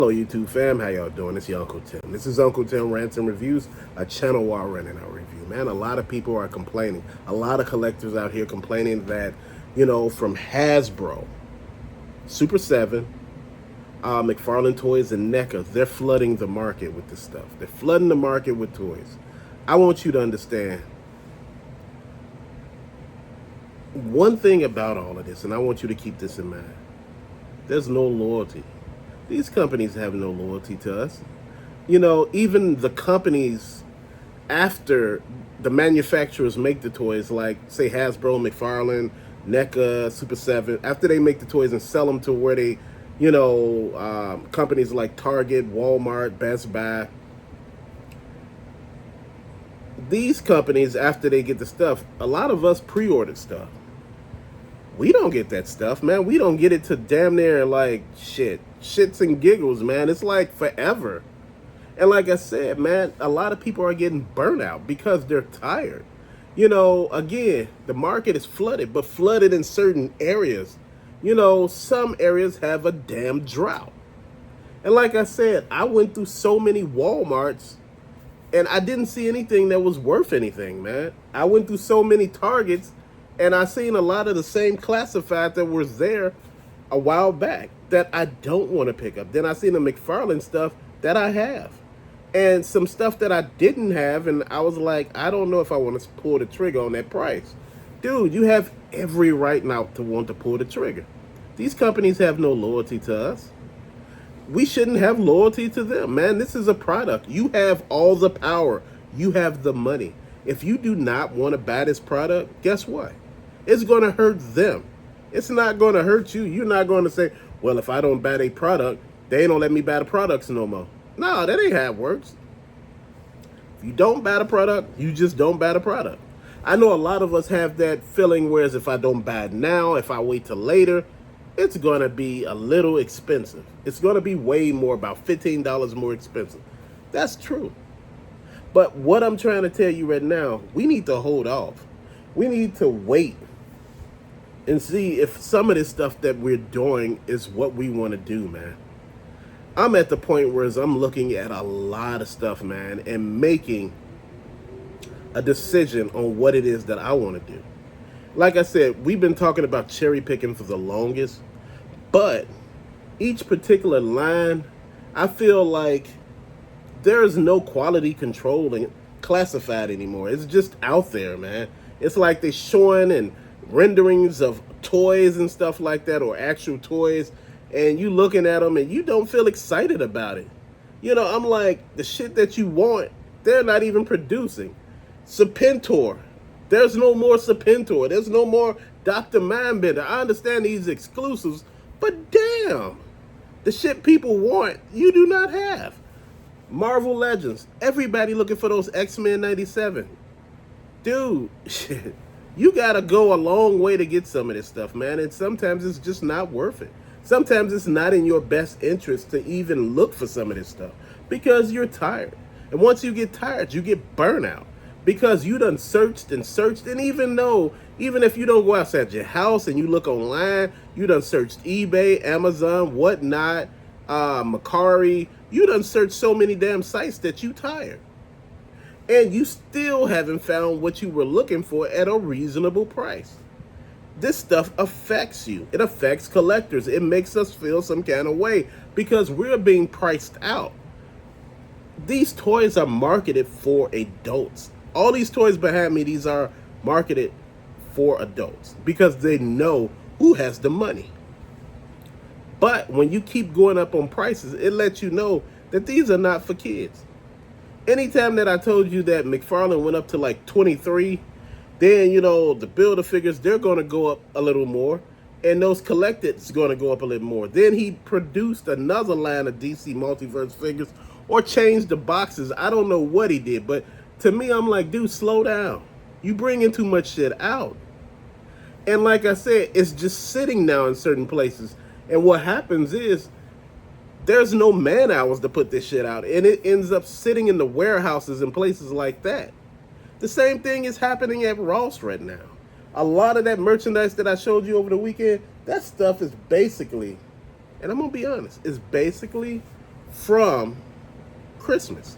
Hello YouTube fam, how y'all doing? It's your Uncle Tim. This is Uncle Tim Rants and Reviews, a channel while running our review. Man, a lot of people are complaining. A lot of collectors out here complaining that, from Hasbro, Super 7, McFarlane Toys, and NECA, they're flooding the market with this stuff. They're flooding the market with toys. I want you to understand one thing about all of this, and I want you to keep this in mind. There's no loyalty. These companies have no loyalty to us. Even the companies after the manufacturers make the toys, like say Hasbro, McFarlane, NECA, Super 7, after they make the toys and sell them to where they, companies like Target, Walmart, Best Buy, these companies, after they get the stuff, a lot of us pre-ordered stuff. We don't get that stuff, man. We don't get it to damn near like shits and giggles, man. It's like forever. And like I said, man, a lot of people are getting burnout because they're tired. Again, the market is flooded, but flooded in certain areas. Some areas have a damn drought. And like I said, I went through so many Walmarts and I didn't see anything that was worth anything, man. I went through so many Targets and I seen a lot of the same classified that was there a while back that I don't want to pick up. Then I seen the McFarlane stuff that I have. And some stuff that I didn't have, and I was like, I don't know if I want to pull the trigger on that price. Dude, you have every right now to want to pull the trigger. These companies have no loyalty to us. We shouldn't have loyalty to them, man. This is a product. You have all the power. You have the money. If you do not want to buy this product, guess what? It's going to hurt them. It's not going to hurt you. You're not going to say, well, if I don't buy their product, they don't let me buy the products no more. No, that ain't how it works. If you don't buy the product, you just don't buy the product. I know a lot of us have that feeling, whereas if I don't buy it now, if I wait till later, it's going to be a little expensive. It's going to be way more, about $15 more expensive. That's true. But what I'm trying to tell you right now, we need to hold off. We need to wait and see if some of this stuff that we're doing is what we want to do, man. I'm at the point where I'm looking at a lot of stuff, man, and making a decision on what it is that I want to do. Like I said, we've been talking about cherry picking for the longest, but each particular line, I feel like there is no quality control and classified anymore. It's just out there, man. It's like they're showing and renderings of toys and stuff like that, or actual toys, and you looking at them and you don't feel excited about it. I'm like, the shit that you want, they're not even producing. Serpentor, there's no more Serpentor. There's no more Dr. Mindbender. I understand these exclusives, but damn, the shit people want, you do not have. Marvel Legends, everybody looking for those X-Men 97. Dude, shit, you gotta go a long way to get some of this stuff, man, and sometimes it's just not worth it. Sometimes it's not in your best interest to even look for some of this stuff because you're tired. And once you get tired, you get burnout because you done searched and searched. And even if you don't go outside your house and you look online, you done searched eBay, Amazon, whatnot, Macari, you done searched so many damn sites that you tired. And you still haven't found what you were looking for at a reasonable price. This stuff affects you. It affects collectors. It makes us feel some kind of way because we're being priced out. These toys are marketed for adults. All these toys behind me, these are marketed for adults because they know who has the money. But when you keep going up on prices, it lets you know that these are not for kids. Anytime that I told you that McFarlane went up to like 23, then, the Build-A-Figures, they're going to go up a little more. And those collected's going to go up a little more. Then he produced another line of DC Multiverse figures or changed the boxes. I don't know what he did. But to me, I'm like, dude, slow down. You bringing too much shit out. And like I said, it's just sitting now in certain places. And what happens is there's no man hours to put this shit out. And it ends up sitting in the warehouses and places like that. The same thing is happening at Ross right now. A lot of that merchandise that I showed you over the weekend, that stuff is basically, and I'm going to be honest, is basically from Christmas.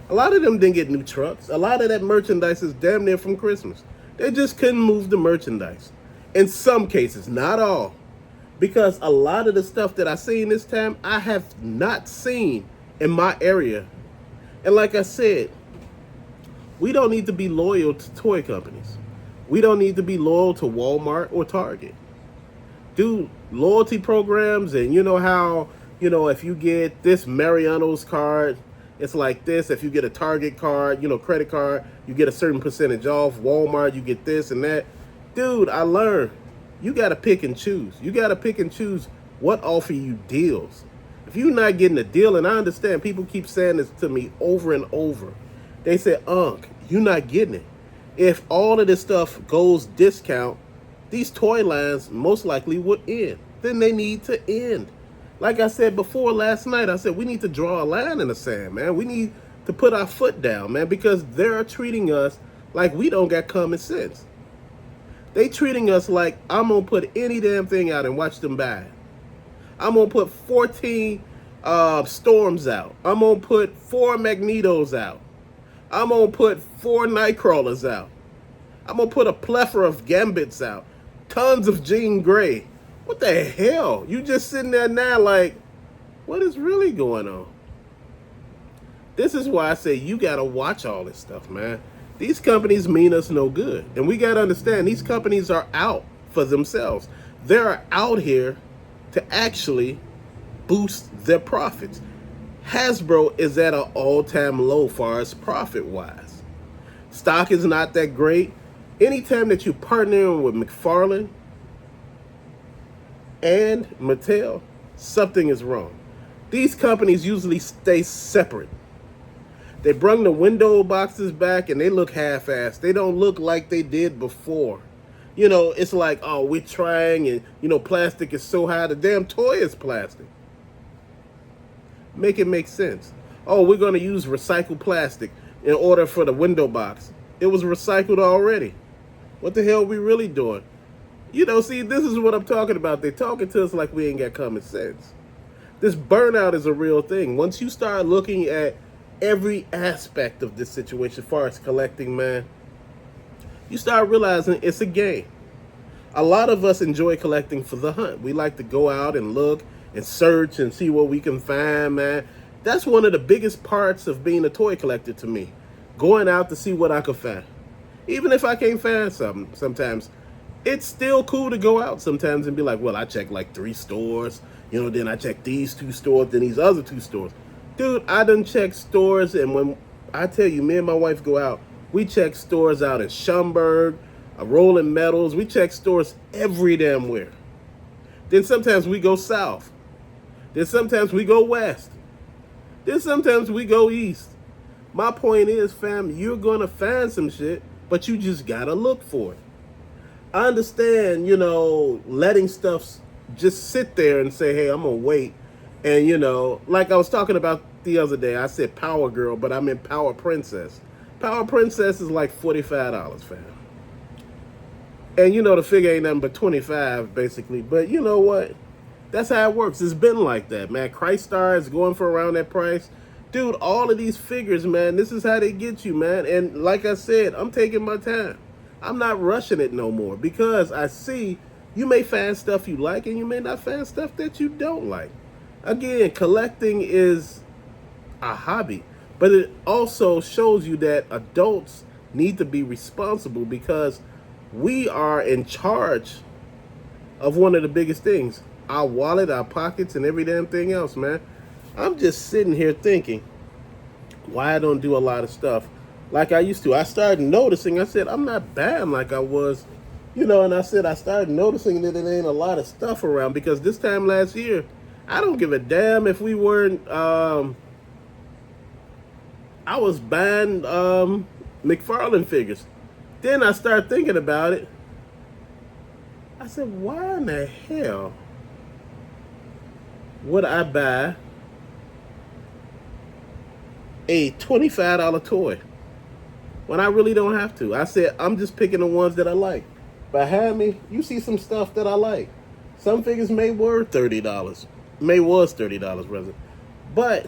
A lot of them didn't get new trucks. A lot of that merchandise is damn near from Christmas. They just couldn't move the merchandise. In some cases, not all. Because a lot of the stuff that I seen this time, I have not seen in my area. And like I said, we don't need to be loyal to toy companies. We don't need to be loyal to Walmart or Target. Do loyalty programs, and you know how, if you get this Mariano's card, it's like this. If you get a Target card, credit card, you get a certain percentage off. Walmart, you get this and that. Dude, I learned you got to pick and choose. You got to pick and choose what offer you deals. If you're not getting a deal, and I understand people keep saying this to me over and over. They say, Unc, you're not getting it. If all of this stuff goes discount, these toy lines most likely would end. Then they need to end. Like I said before last night, I said we need to draw a line in the sand, man. We need to put our foot down, man, because they're treating us like we don't got common sense. They treating us like I'm going to put any damn thing out and watch them buy it. I'm going to put 14 Storms out. I'm going to put 4 Magnetos out. I'm going to put 4 Nightcrawlers out. I'm going to put a plethora of Gambits out. Tons of Jean Grey. What the hell? You just sitting there now like, what is really going on? This is why I say you got to watch all this stuff, man. These companies mean us no good. And we got to understand, these companies are out for themselves. They're out here to actually boost their profits. Hasbro is at an all-time low far as profit-wise. Stock is not that great. Anytime that you're partnering with McFarlane and Mattel, something is wrong. These companies usually stay separate. They bring the window boxes back and they look half-assed. They don't look like they did before. It's like, oh, we're trying, and, plastic is so high. The damn toy is plastic. Make it make sense. Oh, we're going to use recycled plastic in order for the window box. It was recycled already. What the hell are we really doing? See, this is what I'm talking about. They're talking to us like we ain't got common sense. This burnout is a real thing. Once you start looking at every aspect of this situation as far as collecting, man, you start realizing it's a game. A lot of us enjoy collecting for the hunt. We like to go out and look and search and see what we can find, man. That's one of the biggest parts of being a toy collector to me. Going out to see what I can find. Even if I can't find something, sometimes it's still cool to go out sometimes and be like, well, I checked like 3 stores, then I checked these 2 stores, then these other 2 stores. Dude, I done checked stores, and when I tell you, me and my wife go out, we check stores out in Schaumburg, Rolling Metals. We check stores every damn where. Then sometimes we go south. Then sometimes we go west. Then sometimes we go east. My point is, fam, you're going to find some shit, but you just got to look for it. I understand, letting stuff just sit there and say, hey, I'm going to wait. And, like I was talking about the other day, I said Power Girl, but I meant Power Princess. Power Princess is like $45, fam. And, the figure ain't nothing but 25 basically. But you know what? That's how it works. It's been like that, man. Christ Star is going for around that price. Dude, all of these figures, man, this is how they get you, man. And like I said, I'm taking my time. I'm not rushing it no more because I see you may find stuff you like and you may not find stuff that you don't like. Again, collecting is a hobby, but it also shows you that adults need to be responsible because we are in charge of one of the biggest things, our wallet, our pockets, and every damn thing else, man. I'm just sitting here thinking why I don't do a lot of stuff like I used to. I started noticing, I said, I'm not buying like I was, and I said, I started noticing that it ain't a lot of stuff around because this time last year, I don't give a damn if we weren't, I was buying McFarlane figures. Then I started thinking about it. I said, why in the hell would I buy a $25 toy when I really don't have to? I said, I'm just picking the ones that I like. Behind me, you see some stuff that I like. Some figures may was $30 rather. But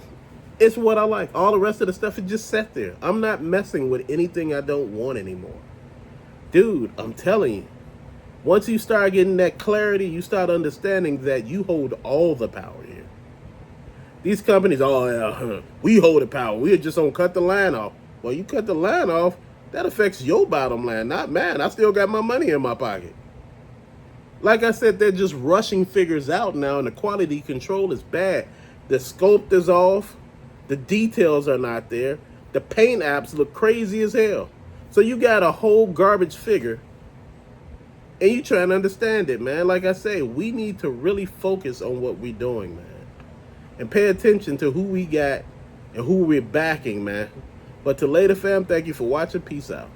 it's what I like. All the rest of the stuff is just set there. I'm not messing with anything I don't want anymore. Dude, I'm telling you, once you start getting that clarity, you start understanding that you hold all the power here. These companies, oh yeah, we hold the power. We just don't cut the line off. Well, you cut the line off, that affects your bottom line, not mine. I still got my money in my pocket. Like I said, they're just rushing figures out now, and the quality control is bad. The sculpt is off. The details are not there. The paint apps look crazy as hell. So you got a whole garbage figure, and you trying to understand it, man. Like I say, we need to really focus on what we're doing, man, and pay attention to who we got and who we're backing, man. But to later, fam, thank you for watching. Peace out.